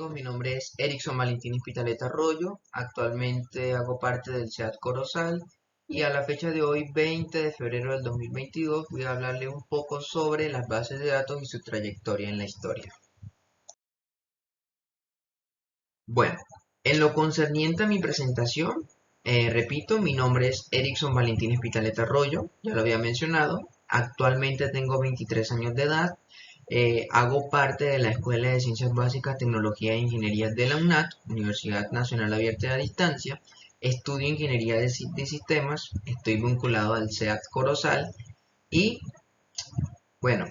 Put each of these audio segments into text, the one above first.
amigos, mi nombre es Erickson Valentín Pitaleta Arroyo, actualmente hago parte del SEAT Corozal y a la fecha de hoy, 20 de febrero del 2022, voy a hablarle un poco sobre las bases de datos y su trayectoria en la historia. Bueno, en lo concerniente a mi presentación, repito, mi nombre es Erickson Valentín Pitaleta Arroyo, ya lo había mencionado, actualmente tengo 23 años de edad. Hago parte de la Escuela de Ciencias Básicas, Tecnología e Ingeniería de la UNAT, Universidad Nacional Abierta a Distancia. Estudio Ingeniería de Sistemas, estoy vinculado al SEAT Corozal y bueno,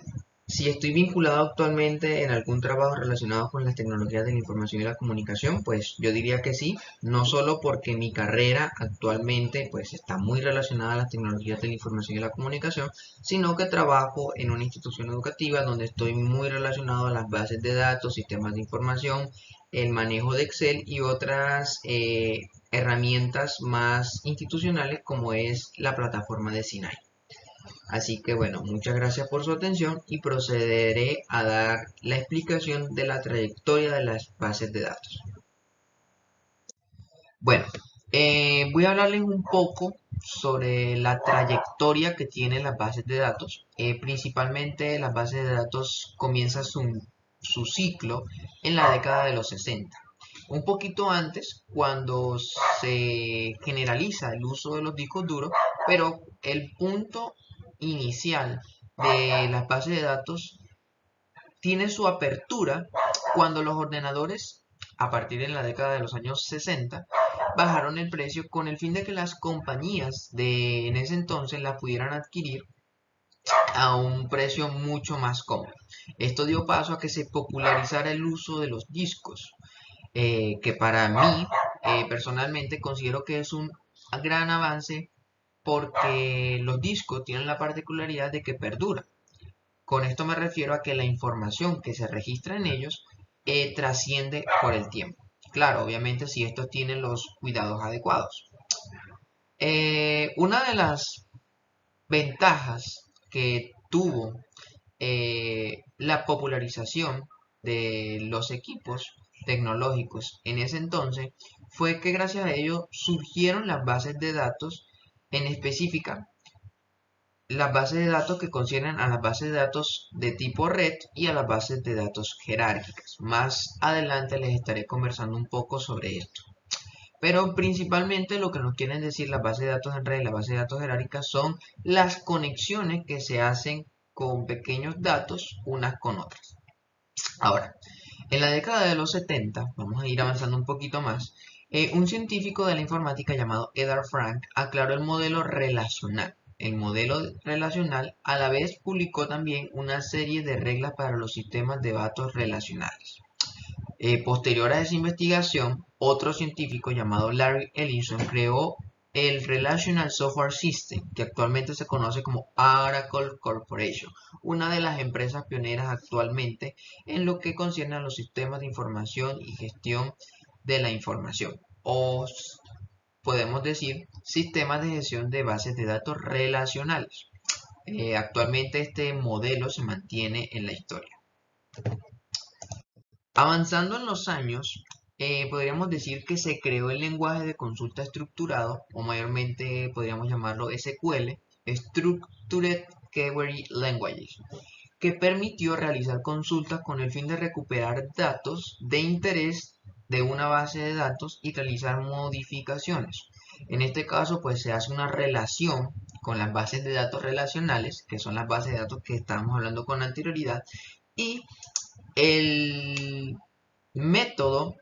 si estoy vinculado actualmente en algún trabajo relacionado con las tecnologías de la información y la comunicación, pues yo diría que sí, no solo porque mi carrera actualmente pues está muy relacionada a las tecnologías de la información y la comunicación, sino que trabajo en una institución educativa donde estoy muy relacionado a las bases de datos, sistemas de información, el manejo de Excel y otras herramientas más institucionales como es la plataforma de Sinai. Así que bueno, muchas gracias por su atención y procederé a dar la explicación de la trayectoria de las bases de datos. Bueno, voy a hablarles un poco sobre la trayectoria que tienen las bases de datos. Principalmente las bases de datos comienzan su ciclo en la década de los 60. Un poquito antes, cuando se generaliza el uso de los discos duros, pero el punto inicial de las bases de datos tiene su apertura cuando los ordenadores, a partir de la década de los años 60, bajaron el precio con el fin de que las compañías de en ese entonces la pudieran adquirir a un precio mucho más cómodo. Esto dio paso a que se popularizara el uso de los discos, que para mí personalmente considero que es un gran avance porque los discos tienen la particularidad de que perduran. Con esto me refiero a que la información que se registra en ellos trasciende por el tiempo. Claro, obviamente si estos tienen los cuidados adecuados. Una de las ventajas que tuvo la popularización de los equipos tecnológicos en ese entonces fue que gracias a ello surgieron las bases de datos en específica, las bases de datos que conciernen a las bases de datos de tipo red y a las bases de datos jerárquicas. Más adelante les estaré conversando un poco sobre esto. Pero principalmente lo que nos quieren decir las bases de datos en red y las bases de datos jerárquicas son las conexiones que se hacen con pequeños datos unas con otras. Ahora, en la década de los 70, vamos a ir avanzando un poquito más, un científico de la informática llamado Edward Frank aclaró el modelo relacional. El modelo relacional a la vez publicó también una serie de reglas para los sistemas de datos relacionales. Posterior a esa investigación, otro científico llamado Larry Ellison creó el Relational Software System, que actualmente se conoce como Oracle Corporation, una de las empresas pioneras actualmente en lo que concierne a los sistemas de información y gestión de la información, o podemos decir sistemas de gestión de bases de datos relacionales. Actualmente este modelo se mantiene en la historia. Avanzando en los años, podríamos decir que se creó el lenguaje de consulta estructurado, o mayormente podríamos llamarlo SQL, Structured Query Languages, que permitió realizar consultas con el fin de recuperar datos de interés de una base de datos y realizar modificaciones. En este caso, pues se hace una relación con las bases de datos relacionales, que son las bases de datos que estábamos hablando con anterioridad, y el método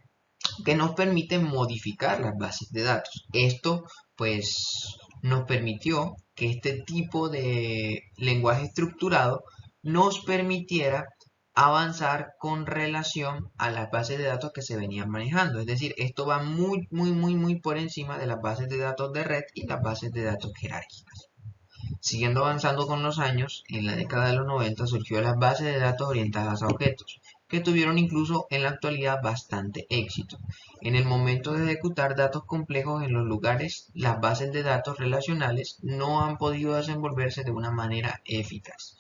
que nos permite modificar las bases de datos. Esto pues nos permitió que este tipo de lenguaje estructurado nos permitiera avanzar con relación a las bases de datos que se venían manejando. Es decir, esto va muy por encima de las bases de datos de red y las bases de datos jerárquicas. Siguiendo avanzando con los años, en la década de los 90 surgió las bases de datos orientadas a objetos, que tuvieron incluso en la actualidad bastante éxito. En el momento de ejecutar datos complejos en los lugares, las bases de datos relacionales no han podido desenvolverse de una manera eficaz.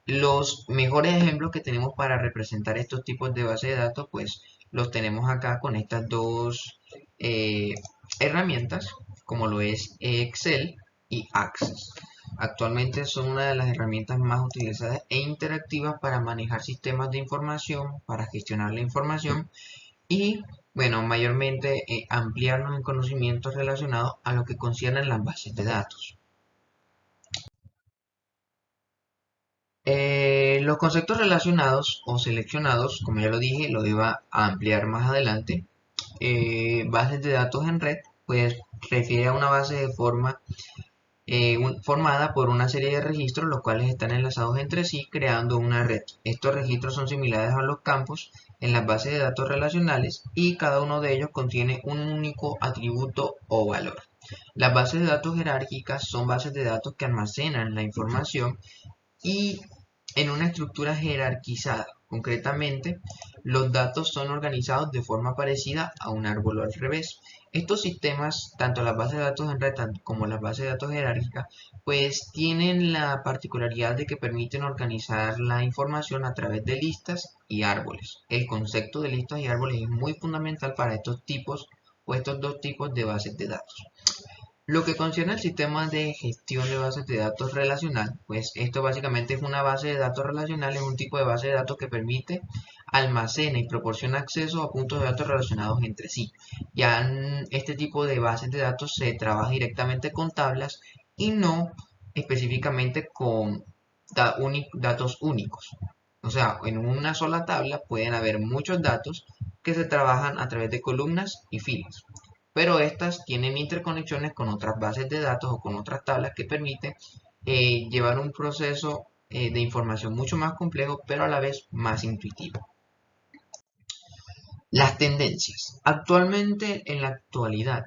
Los mejores ejemplos que tenemos para representar estos tipos de bases de datos, pues los tenemos acá con estas dos herramientas, como lo es Excel y Access. Actualmente son una de las herramientas más utilizadas e interactivas para manejar sistemas de información, para gestionar la información y, bueno, mayormente ampliarnos en conocimientos relacionados a lo que conciernen las bases de datos. Los conceptos relacionados o seleccionados, como ya lo dije, lo iba a ampliar más adelante. Bases de datos en red, pues refiere a una base de formada por una serie de registros, los cuales están enlazados entre sí, creando una red. Estos registros son similares a los campos en las bases de datos relacionales y cada uno de ellos contiene un único atributo o valor. Las bases de datos jerárquicas son bases de datos que almacenan la información y en una estructura jerarquizada. Concretamente, los datos son organizados de forma parecida a un árbol al revés. Estos sistemas, tanto las bases de datos en red como las bases de datos jerárquicas, pues tienen la particularidad de que permiten organizar la información a través de listas y árboles. El concepto de listas y árboles es muy fundamental para estos tipos o estos dos tipos de bases de datos. Lo que concierne al sistema de gestión de bases de datos relacional, pues esto básicamente es una base de datos relacional, es un tipo de base de datos que permite, almacena y proporciona acceso a puntos de datos relacionados entre sí. Ya en este tipo de bases de datos se trabaja directamente con tablas y no específicamente con datos únicos. O sea, en una sola tabla pueden haber muchos datos que se trabajan a través de columnas y filas, pero estas tienen interconexiones con otras bases de datos o con otras tablas que permiten llevar un proceso de información mucho más complejo, pero a la vez más intuitivo. Las tendencias. Actualmente, en la actualidad,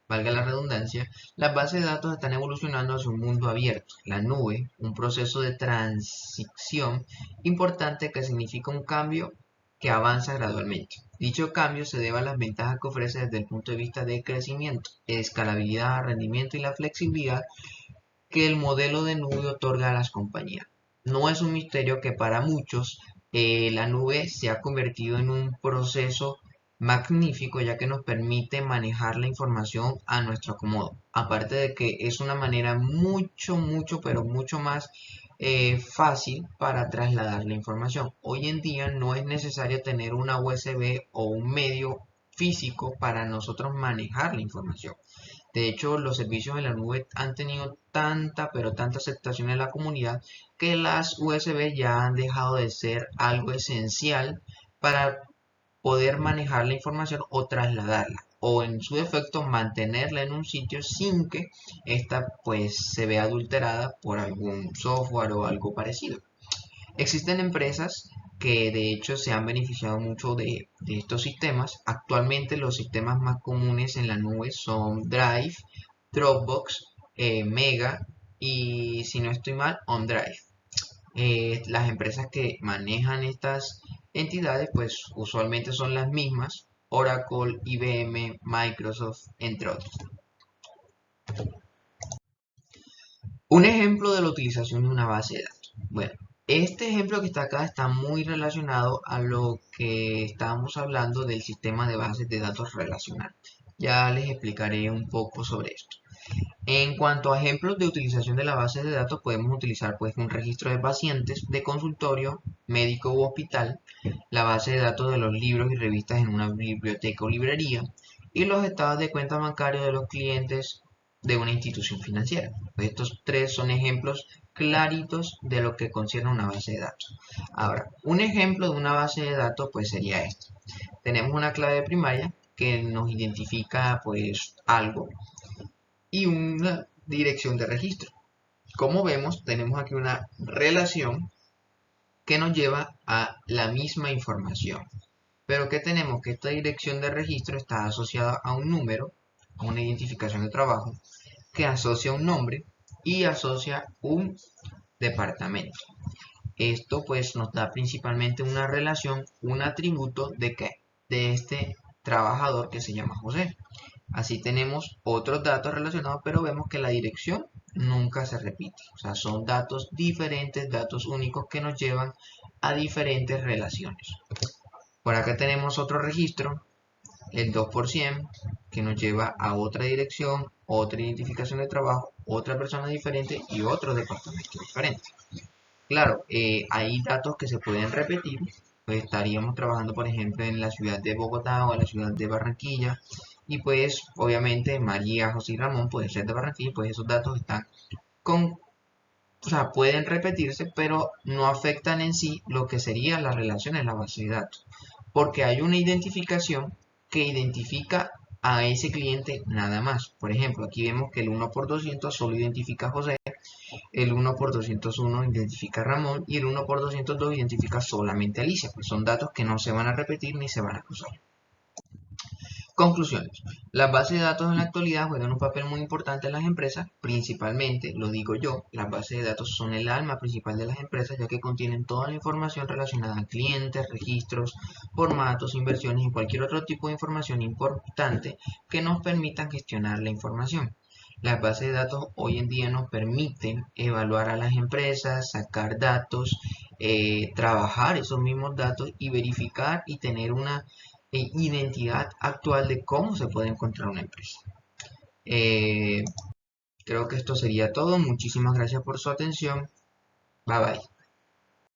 valga la redundancia, las bases de datos están evolucionando hacia un mundo abierto, la nube, un proceso de transición importante que significa un cambio que avanza gradualmente. Dicho cambio se debe a las ventajas que ofrece desde el punto de vista de crecimiento, escalabilidad, rendimiento y la flexibilidad que el modelo de nube otorga a las compañías. No es un misterio que para muchos la nube se ha convertido en un proceso magnífico, ya que nos permite manejar la información a nuestro acomodo. Aparte de que es una manera pero mucho más fácil para trasladar la información. Hoy en día no es necesario tener una USB o un medio físico para nosotros manejar la información. De hecho, los servicios en la nube han tenido pero tanta aceptación en la comunidad que las USB ya han dejado de ser algo esencial para poder manejar la información o trasladarla, o en su defecto mantenerla en un sitio sin que ésta pues se vea adulterada por algún software o algo parecido. Existen empresas que de hecho se han beneficiado mucho de estos sistemas. Actualmente los sistemas más comunes en la nube son Drive, Dropbox, Mega y, si no estoy mal, OneDrive. Las empresas que manejan estas entidades pues usualmente son las mismas: Oracle, IBM, Microsoft, entre otros. Un ejemplo de la utilización de una base de datos. Bueno, este ejemplo que está acá está muy relacionado a lo que estábamos hablando del sistema de bases de datos relacional. Ya les explicaré un poco sobre esto. En cuanto a ejemplos de utilización de la base de datos, podemos utilizar pues un registro de pacientes de consultorio, médico u hospital, la base de datos de los libros y revistas en una biblioteca o librería y los estados de cuenta bancarios de los clientes de una institución financiera. Pues estos tres son ejemplos claritos de lo que concierne una base de datos. Ahora, un ejemplo de una base de datos pues sería esto. Tenemos una clave primaria que nos identifica pues algo y una dirección de registro. Como vemos, tenemos aquí una relación que nos lleva a la misma información. Pero ¿qué tenemos? Que esta dirección de registro está asociada a un número, a una identificación de trabajo, que asocia un nombre y asocia un departamento. Esto pues nos da principalmente una relación, un atributo de ¿qué? De este trabajador que se llama José. Así tenemos otros datos relacionados, pero vemos que la dirección nunca se repite. O sea, son datos diferentes, datos únicos que nos llevan a diferentes relaciones. Por acá tenemos otro registro, el 2%, que nos lleva a otra dirección, otra identificación de trabajo, otra persona diferente y otro departamento diferente. Claro, hay datos que se pueden repetir, pues estaríamos trabajando por ejemplo en la ciudad de Bogotá o en la ciudad de Barranquilla y pues obviamente María, José y Ramón pueden ser de Barranquilla, pues esos datos están con, o sea, pueden repetirse, pero no afectan en sí lo que sería la relación en la base de datos, porque hay una identificación que identifica a ese cliente nada más. Por ejemplo, aquí vemos que el 1 por 200 solo identifica a José, el 1 por 201 identifica a Ramón y el 1 por 202 identifica solamente a Alicia, pues son datos que no se van a repetir ni se van a cruzar. Conclusiones. Las bases de datos en la actualidad juegan un papel muy importante en las empresas, principalmente, lo digo yo, las bases de datos son el alma principal de las empresas ya que contienen toda la información relacionada a clientes, registros, formatos, inversiones y cualquier otro tipo de información importante que nos permitan gestionar la información. Las bases de datos hoy en día nos permiten evaluar a las empresas, sacar datos, trabajar esos mismos datos y verificar y tener una identidad actual de cómo se puede encontrar una empresa. Eh, Creo que esto sería todo. Muchísimas gracias por su atención. Bye bye.